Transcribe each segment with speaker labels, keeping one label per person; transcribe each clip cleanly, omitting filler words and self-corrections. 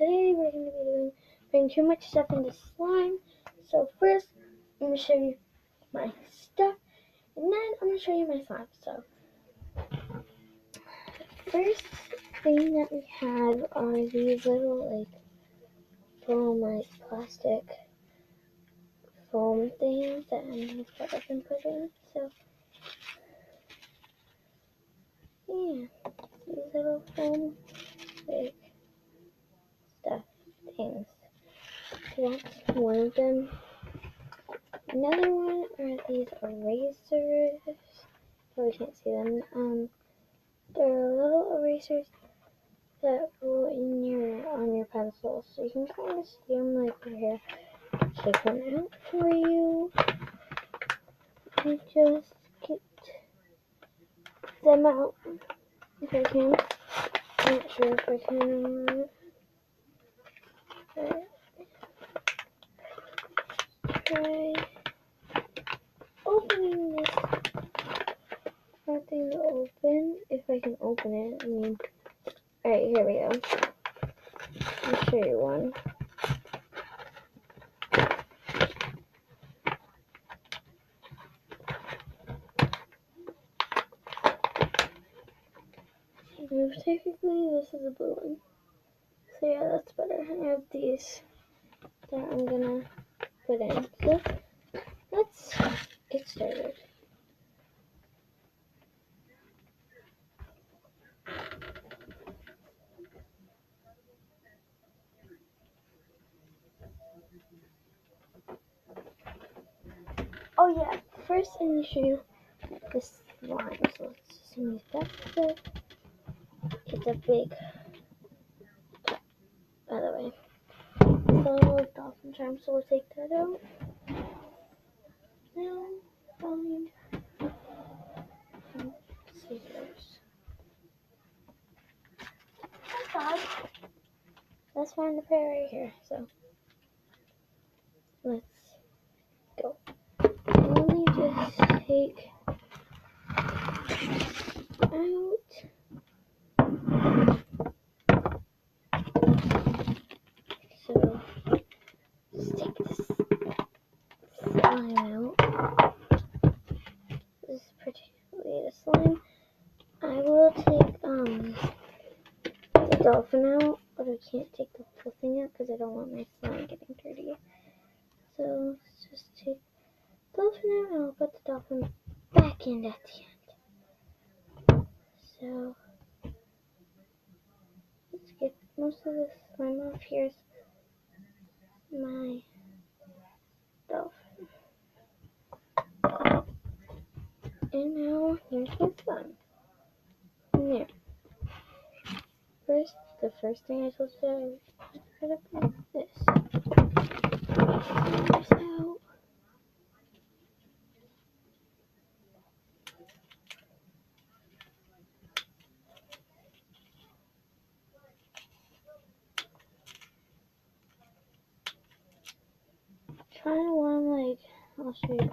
Speaker 1: today we're going to be putting too much stuff into slime. So first, I'm going to show you my stuff, and then I'm going to show you my slime. So first thing that we have are these little foam, plastic foam things that I'm going to cut up and put in. So yeah, these little foam stuff things. So that's one of them. Another one are these erasers. Probably can't see them. They're little erasers that go in on your pencil, so you can kind of see them right here. Take one out for you. And just get them out if I can. I'm not sure if I can. Try opening this hard thing to open. If I can open it, I mean. Alright, here we go. I'll show you one. Technically, this is a blue one. So yeah, that's better. I have these that I'm gonna put in. So let's get started. Oh yeah, first I need to show you the slime. So let's just use that. It's a big, by the way. So dolphin charm, so we'll take that out. Now find some scissors. Let's find the pair right here. So let's go. Let me just take out. So just take this slime out. This is particularly the slime. I will take the dolphin out, but I can't take the whole thing out because I don't want my slime getting dirty. So let's just take the dolphin out and I'll put the dolphin back in at the end. So let's get most of the slime off. Here's my dolphin. And now here's my slime. There. The first thing I told you I gotta put this. This out. Kind of want I'll show you the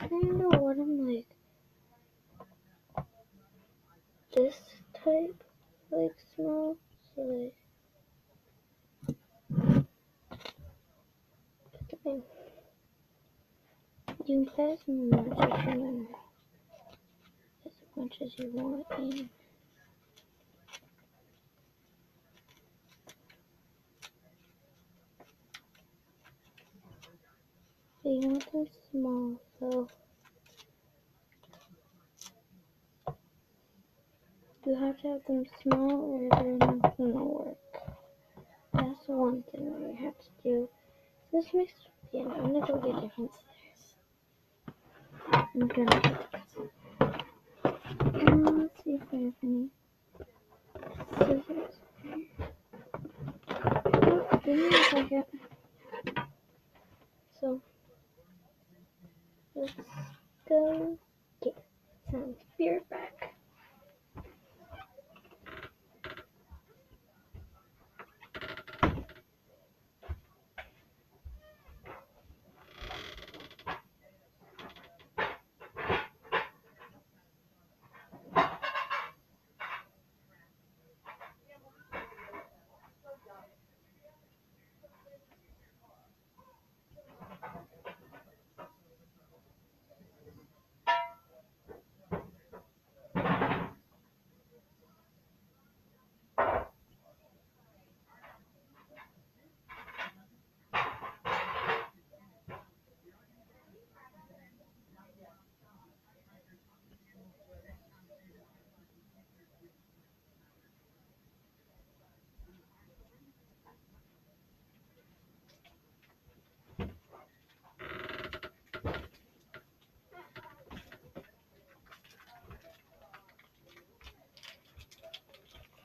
Speaker 1: kind of want them this type, small, so you can put as much as you want in. So you want them small, so you have to have them small or they're not gonna work. That's one thing that you have to do. This makes, yeah, I'm gonna go get different scissors. I'm gonna get let's see if I have any scissors. Oh, give me a second. So, let's go get some beer back.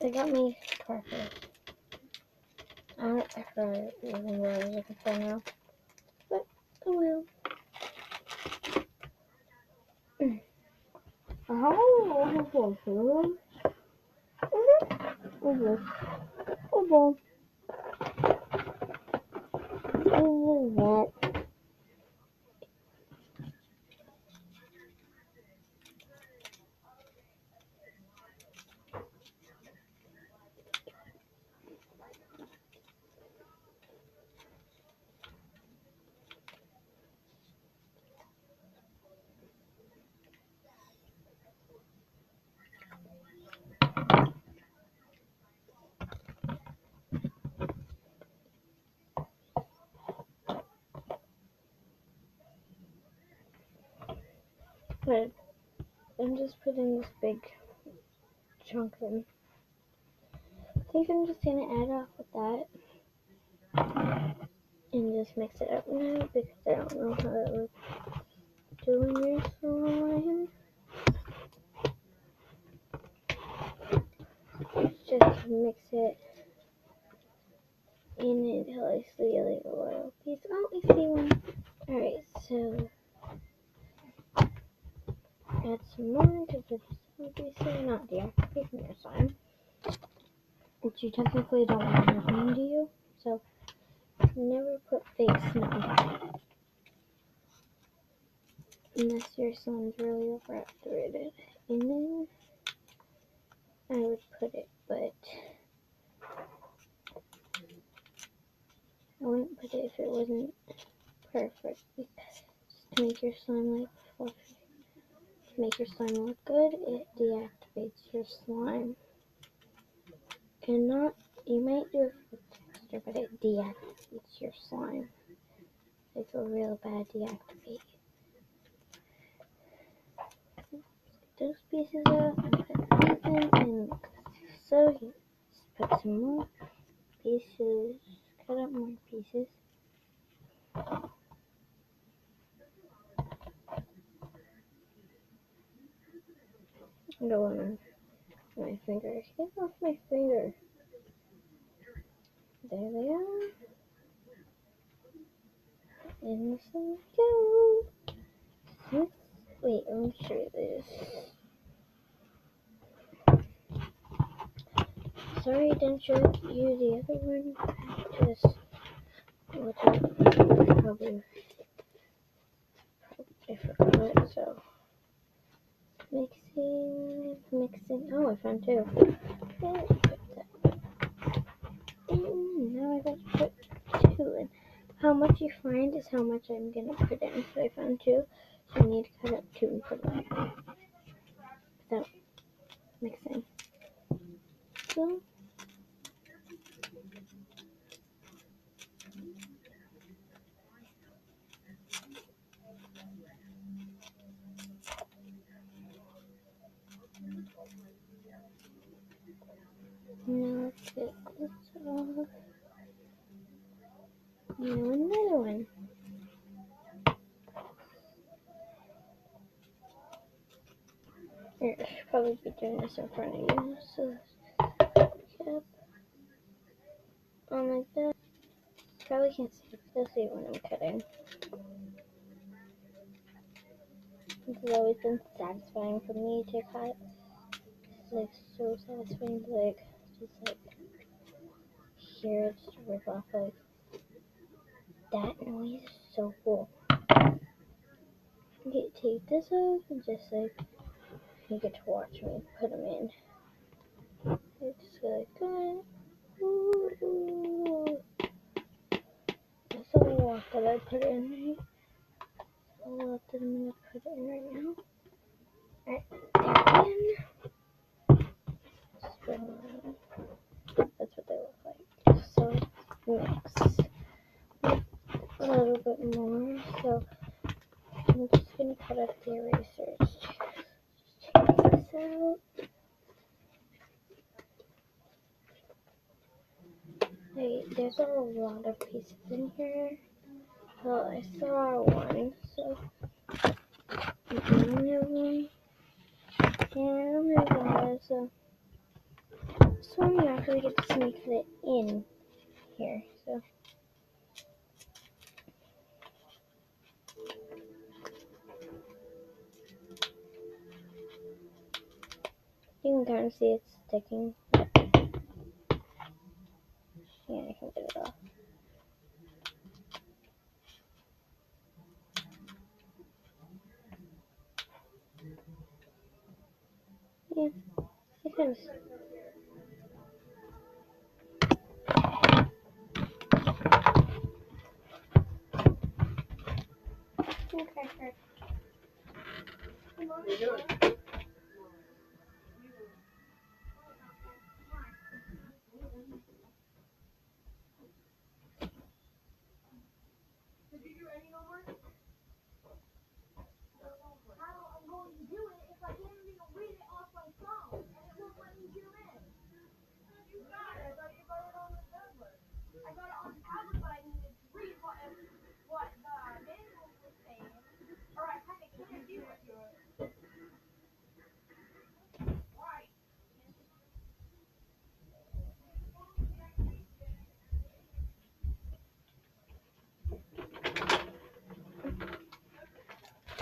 Speaker 1: They got me carpet. I forgot even what I was looking for now. But, oh well.
Speaker 2: How have you food? Oh boy. Oh boy. Oh boy.
Speaker 1: But I'm just putting this big chunk in. I think I'm just gonna add off with that and just mix it up now because I don't know how it would do in your slime. Just mix it in until I see like a little piece. Oh, I see one. Alright, so add some more to the obviously not deactivating your slime. Which you technically don't want to happen to you. So never put fake snow. Unless your slime's really overactivated. And then I would put it, but I wouldn't put it if it wasn't perfect because just to make your slime like fluffy. To make your slime look good, it deactivates your slime. And not, you might do it for texture, but it deactivates your slime. It's a real bad deactivate. Those pieces out and put these in, and so you just put some more pieces, cut up more pieces. Go on my finger. Get off my finger. There they are. And so we go. Wait, let me show you this. Sorry I didn't show you the other one. Just which I probably I forgot it, so mixing. Oh, I found two. Now I got to put two in. How much you find is how much I'm gonna put in. So I found two, so I need to cut up two and put them in without mixing. So now let's get this off. Now another one. Here, I should probably be doing this in front of you. So, yep. Like that. Probably can't see it. You'll see it when I'm cutting. It's always been satisfying for me to cut. It's like so satisfying to like just like hear it just rip off like that noise is so cool. You take this off and just like you get to watch me put them in. It's just like good. Ooh. That's a lot that I put in, right? A lot that I'm gonna put in right now. Alright, there again. That's what they look like. So mix a little bit more. So I'm just gonna cut up the erasers. Check this out. Hey, there's a lot of pieces in here. Well, I saw one, so I don't have one. Yeah, I don't have one, so one you actually get to sneak it in here. So you can kind of see it's sticking. Yeah, I can get it off. Yeah, it kind of. Okay.
Speaker 3: What are you doing? Did you do any homework? How I'm going to do it if I can't even read it off my phone and it won't let me zoom in? You got it. I thought you got it on the tablet. I got it on the tablet, but I needed to read what the manual was saying, or I kind of can't do it. Why?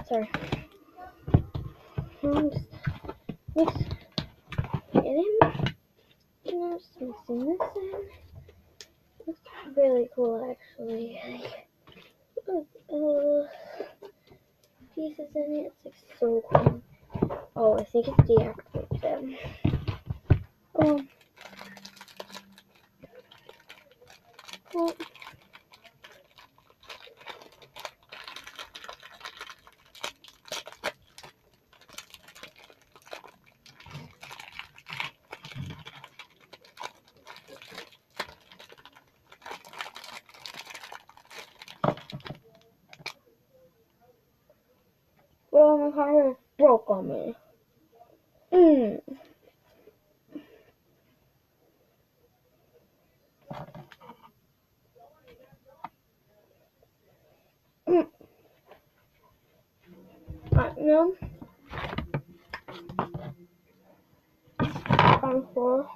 Speaker 1: Sorry. I'm just mixing it in. And I'm just mixing this in. Looks really cool, actually. Pieces in it. It's like so cool. Oh, I think it's deactivated. Oh. Well, my car broke on me. No. Time for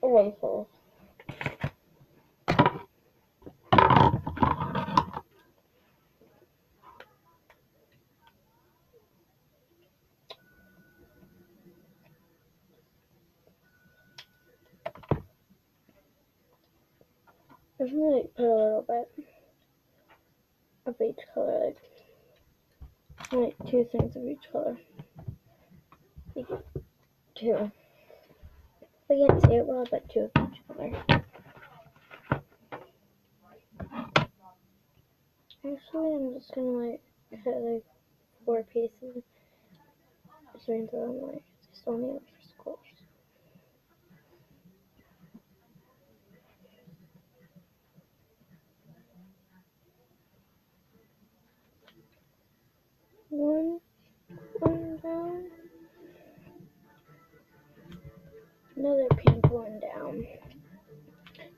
Speaker 1: erasers. I'm gonna put a little bit of each color, like 2 things of each color. Like 2. I can't see it well, but 2 of each color. Actually, I'm just gonna like cut like 4 pieces. Just gonna throw them like just only for schools. One down. Another pink one down.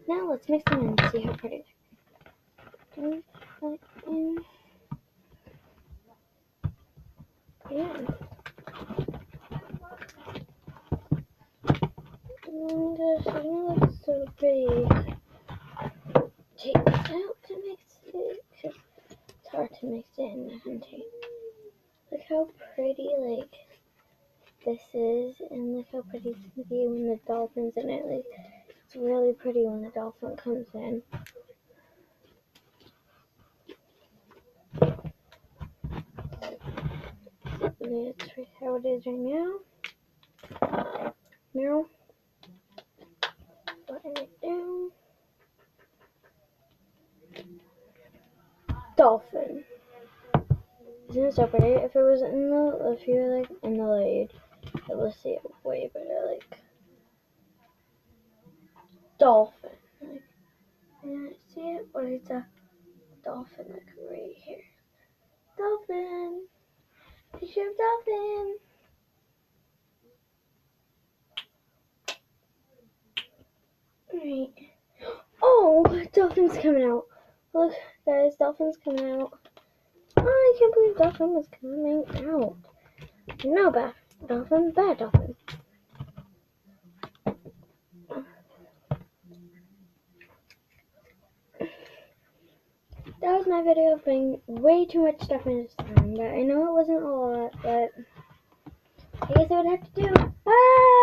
Speaker 1: Now let's mix them in and see how pretty they are. Put in. Yeah. And it's gonna look so pretty. Take this out to mix it. It's hard to mix it in and take. Look how pretty like this is, and look how pretty it's gonna be when the dolphin's in it. Like it's really pretty when the dolphin comes in. That's how it is right now. Now, button it down. Dolphin. Isn't it so pretty? If you were like in the light, it will see it way better. Like dolphin. Like, can I see it? Or it's a dolphin like right here. Dolphin. Picture of dolphin. Alright. Oh, dolphin's coming out. Look, guys, dolphin's coming out. Oh, I can't believe dolphin was coming out. No, dolphin, bad dolphin. That was my video of putting way too much stuff in this time, but I know it wasn't a lot, but I guess I would have to do. Bye!